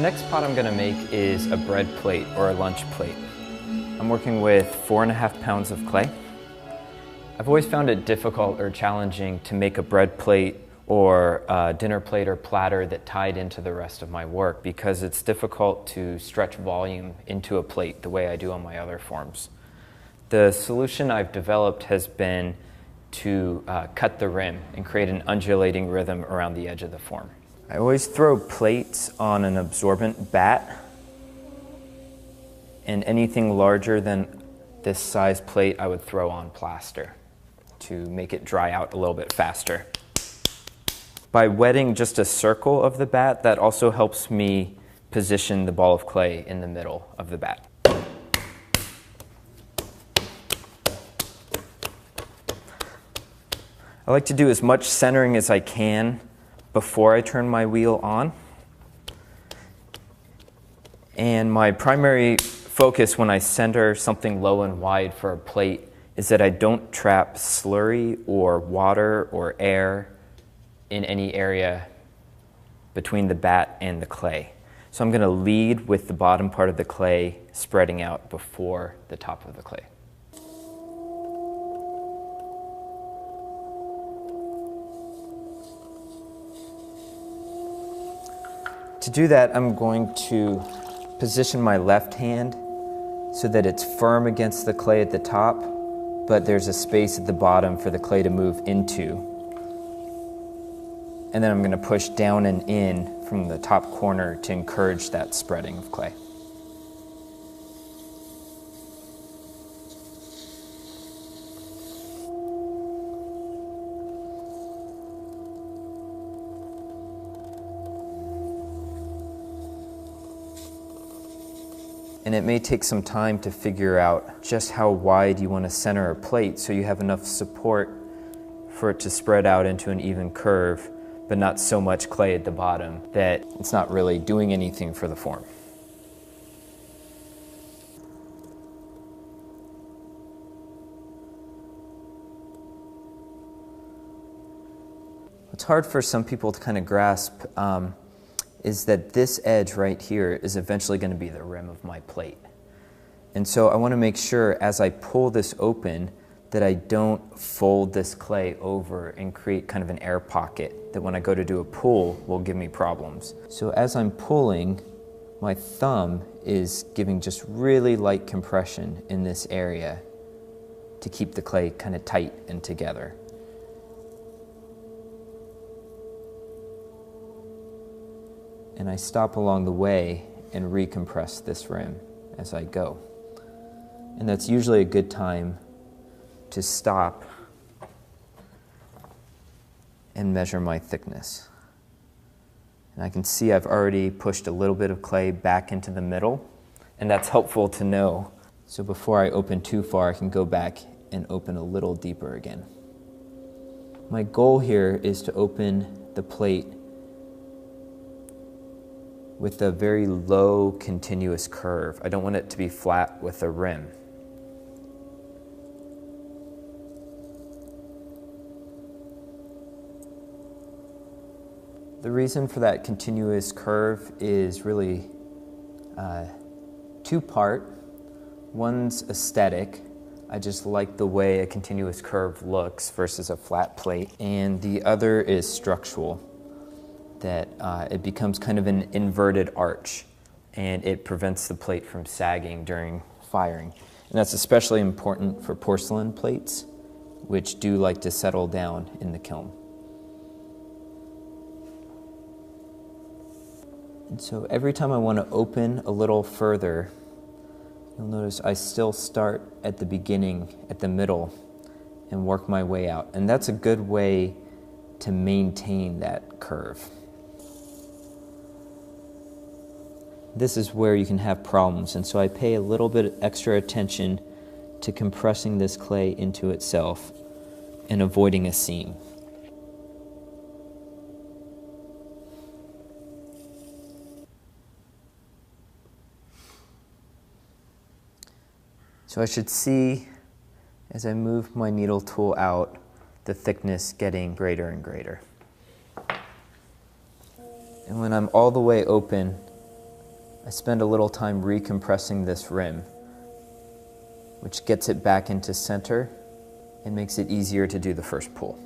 next pot I'm going to make is a bread plate or a lunch plate. I'm working with 4.5 pounds of clay. I've always found it difficult or challenging to make a bread plate or a dinner plate or platter that tied into the rest of my work because it's difficult to stretch volume into a plate the way I do on my other forms. The solution I've developed has been to cut the rim and create an undulating rhythm around the edge of the form. I always throw plates on an absorbent bat, and anything larger than this size plate I would throw on plaster to make it dry out a little bit faster. By wetting just a circle of the bat, that also helps me position the ball of clay in the middle of the bat. I like to do as much centering as I can before I turn my wheel on. And my primary focus when I center something low and wide for a plate is that I don't trap slurry or water or air in any area between the bat and the clay. So I'm going to lead with the bottom part of the clay spreading out before the top of the clay. To do that, I'm going to position my left hand so that it's firm against the clay at the top, but there's a space at the bottom for the clay to move into. And then I'm going to push down and in from the top corner to encourage that spreading of clay. And it may take some time to figure out just how wide you want to center a plate so you have enough support for it to spread out into an even curve, but not so much clay at the bottom that it's not really doing anything for the form. What's hard for some people to kind of grasp is that this edge right here is eventually going to be the rim of my plate. And so I want to make sure as I pull this open that I don't fold this clay over and create kind of an air pocket that when I go to do a pull will give me problems. So as I'm pulling, my thumb is giving just really light compression in this area to keep the clay kind of tight and together. And I stop along the way and recompress this rim as I go. And that's usually a good time to stop and measure my thickness. And I can see I've already pushed a little bit of clay back into the middle, and that's helpful to know. So before I open too far, I can go back and open a little deeper again. My goal here is to open the plate with a very low continuous curve. I don't want it to be flat with a rim. The reason for that continuous curve is really two-part. One's aesthetic. I just like the way a continuous curve looks versus a flat plate. And the other is structural. That it becomes kind of an inverted arch and it prevents the plate from sagging during firing. And that's especially important for porcelain plates, which do like to settle down in the kiln. And so every time I want to open a little further, you'll notice I still start at the beginning, at the middle, and work my way out. And that's a good way to maintain that curve. This is where you can have problems, and so I pay a little bit extra attention to compressing this clay into itself and avoiding a seam. So I should see, as I move my needle tool out, the thickness getting greater and greater. And when I'm all the way open, I spend a little time recompressing this rim, which gets it back into center and makes it easier to do the first pull.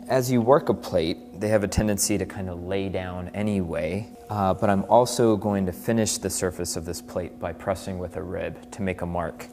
As you work a plate, they have a tendency to kind of lay down anyway, but I'm also going to finish the surface of this plate by pressing with a rib to make a mark.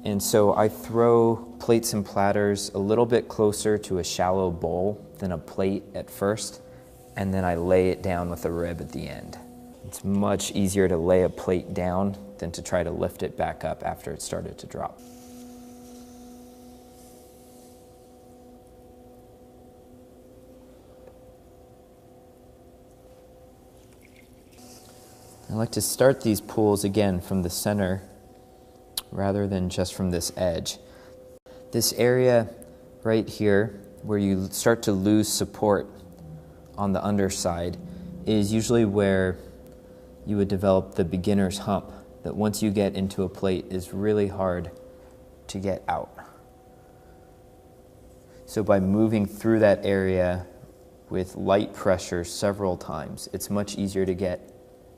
And so I throw plates and platters a little bit closer to a shallow bowl than a plate at first, and then I lay it down with a rib at the end. It's much easier to lay a plate down than to try to lift it back up after it started to drop. I like to start these pulls again from the center rather than just from this edge. This area right here where you start to lose support on the underside is usually where you would develop the beginner's hump that once you get into a plate is really hard to get out. So by moving through that area with light pressure several times, it's much easier to get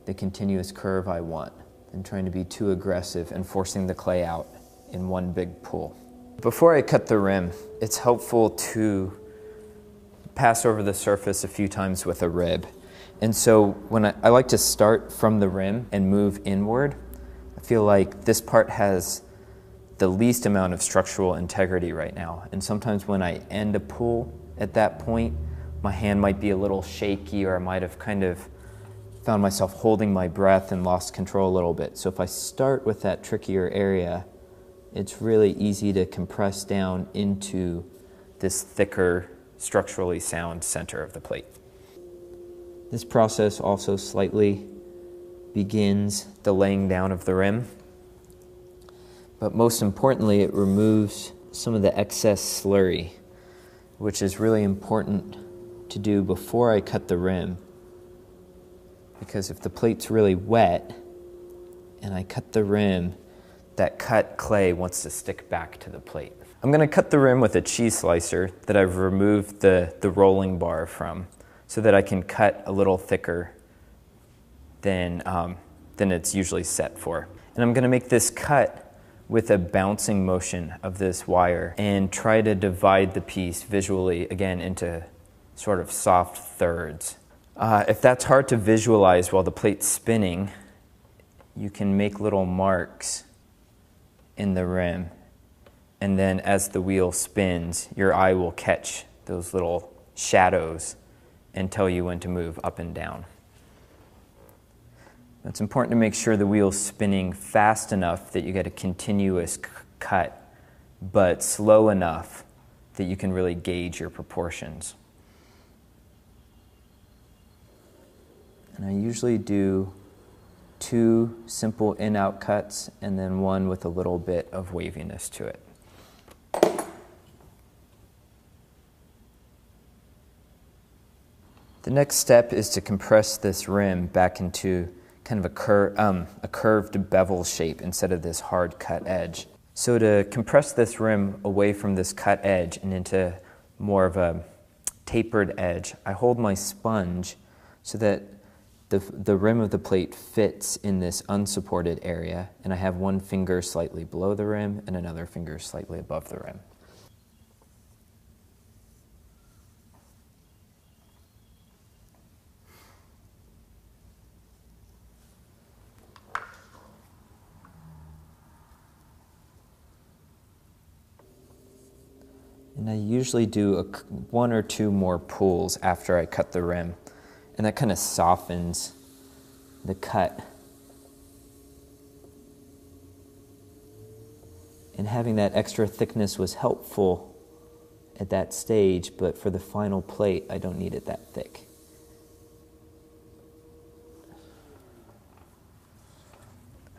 the continuous curve I want than trying to be too aggressive and forcing the clay out in one big pull. Before I cut the rim, it's helpful to pass over the surface a few times with a rib. And so when I like to start from the rim and move inward, I feel like this part has the least amount of structural integrity right now. And sometimes when I end a pull at that point, my hand might be a little shaky, or I might have kind of found myself holding my breath and lost control a little bit. So if I start with that trickier area, it's really easy to compress down into this thicker, structurally sound center of the plate. This process also slightly begins the laying down of the rim, but most importantly, it removes some of the excess slurry, which is really important to do before I cut the rim. Because if the plate's really wet and I cut the rim, that cut clay wants to stick back to the plate. I'm going to cut the rim with a cheese slicer that I've removed the rolling bar from so that I can cut a little thicker than it's usually set for. And I'm going to make this cut with a bouncing motion of this wire and try to divide the piece visually again into sort of soft thirds. If that's hard to visualize while the plate's spinning, you can make little marks in the rim. And then as the wheel spins, your eye will catch those little shadows and tell you when to move up and down. It's important to make sure the wheel's spinning fast enough that you get a continuous cut, but slow enough that you can really gauge your proportions. And I usually do 2 simple in-out cuts and then one with a little bit of waviness to it. The next step is to compress this rim back into kind of a curved bevel shape instead of this hard cut edge. So to compress this rim away from this cut edge and into more of a tapered edge, I hold my sponge so that the rim of the plate fits in this unsupported area, and I have one finger slightly below the rim and another finger slightly above the rim. And I usually do 1 or 2 more pulls after I cut the rim, and that kind of softens the cut. And having that extra thickness was helpful at that stage, but for the final plate, I don't need it that thick.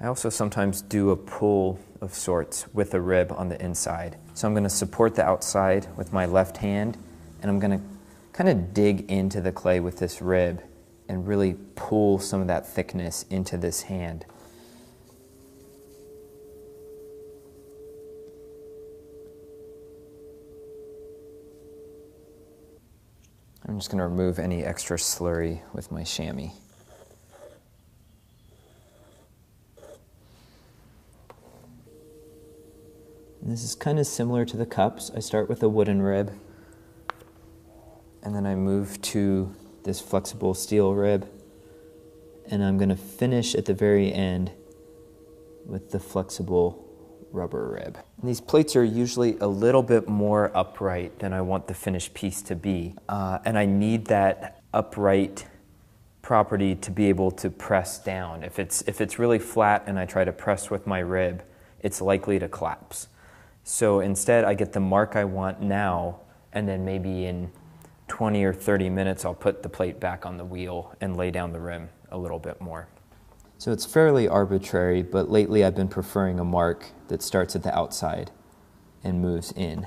I also sometimes do a pull of sorts with a rib on the inside. So I'm going to support the outside with my left hand, and I'm going to kind of dig into the clay with this rib and really pull some of that thickness into this hand. I'm just going to remove any extra slurry with my chamois. this is kind of similar to the cups. I start with a wooden rib, and then I move to this flexible steel rib, and I'm going to finish at the very end with the flexible rubber rib. And these plates are usually a little bit more upright than I want the finished piece to be, and I need that upright property to be able to press down. If it's really flat and I try to press with my rib, it's likely to collapse. So instead I get the mark I want now, and then maybe in 20 or 30 minutes I'll put the plate back on the wheel and lay down the rim a little bit more. So it's fairly arbitrary, but lately I've been preferring a mark that starts at the outside and moves in.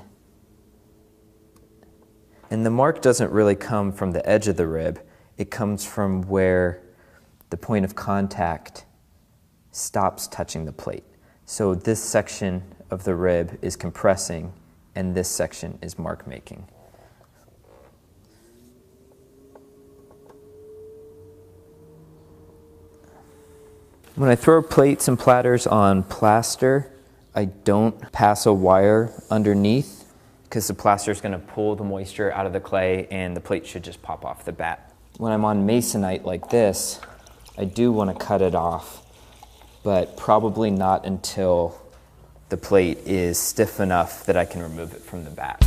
And the mark doesn't really come from the edge of the rib. It comes from where the point of contact stops touching the plate. So this section of the rib is compressing, and this section is mark making. When I throw plates and platters on plaster, I don't pass a wire underneath because the plaster is going to pull the moisture out of the clay and the plate should just pop off the bat. When I'm on masonite like this, I do want to cut it off, but probably not until the plate is stiff enough that I can remove it from the bat.